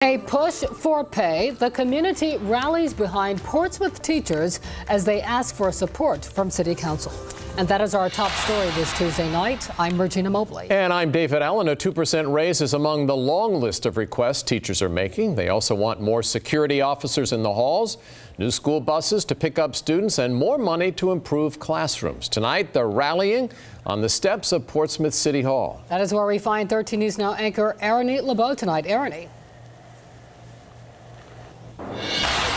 A push for pay. The community rallies behind Portsmouth teachers as they ask for support from City Council. And that is our top story this Tuesday night. I'm Regina Mobley. And I'm David Allen. A 2% raise is among the long list of requests teachers are making. They also want more security officers in the halls, new school buses to pick up students, and more money to improve classrooms. Tonight, they're rallying on the steps of Portsmouth City Hall. That is where we find 13 News Now anchor Erin LeBeau tonight. Erin.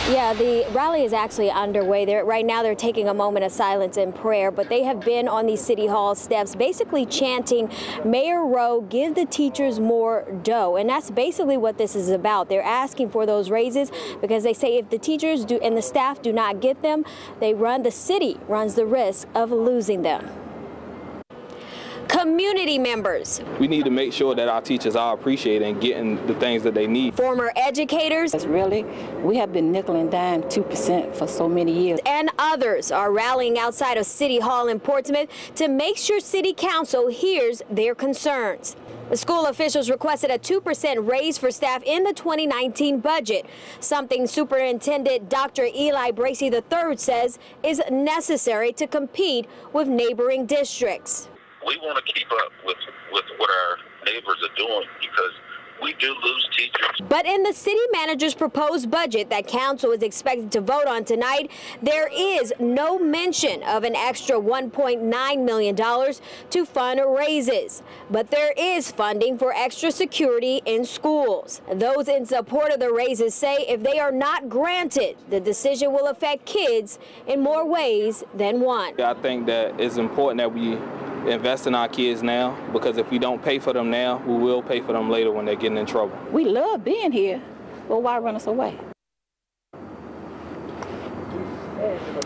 Yeah, the rally is actually underway. Right now they're taking a moment of silence and prayer, but they have been on these City Hall steps basically chanting, Mayor Rowe, give the teachers more dough. And that's basically what this is about. They're asking for those raises because they say if the teachers do and the staff do not get them, the city runs the risk of losing them. Community members. We need to make sure that our teachers are appreciated and getting the things that they need. Former educators. We have been nickel and dime 2% for so many years. And others are rallying outside of City Hall in Portsmouth to make sure City Council hears their concerns. The school officials requested a 2% raise for staff in the 2019 budget, something Superintendent Dr. Eli Bracey III says is necessary to compete with neighboring districts. We want to keep up with what our neighbors are doing because we do lose teachers. But in the city manager's proposed budget that council is expected to vote on tonight, there is no mention of an extra $1.9 million to fund raises. But there is funding for extra security in schools. Those in support of the raises say if they are not granted, the decision will affect kids in more ways than one. I think that it's important that we invest in our kids now, because if we don't pay for them now, we will pay for them later when they're getting in trouble. We love being here, but why run us away?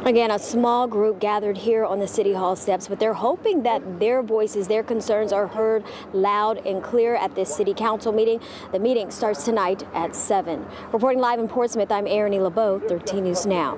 Again, a small group gathered here on the City Hall steps, but they're hoping that their voices, their concerns are heard loud and clear at this City Council meeting. The meeting starts tonight at 7. Reporting live in Portsmouth, I'm Erin LeBeau, 13 News Now.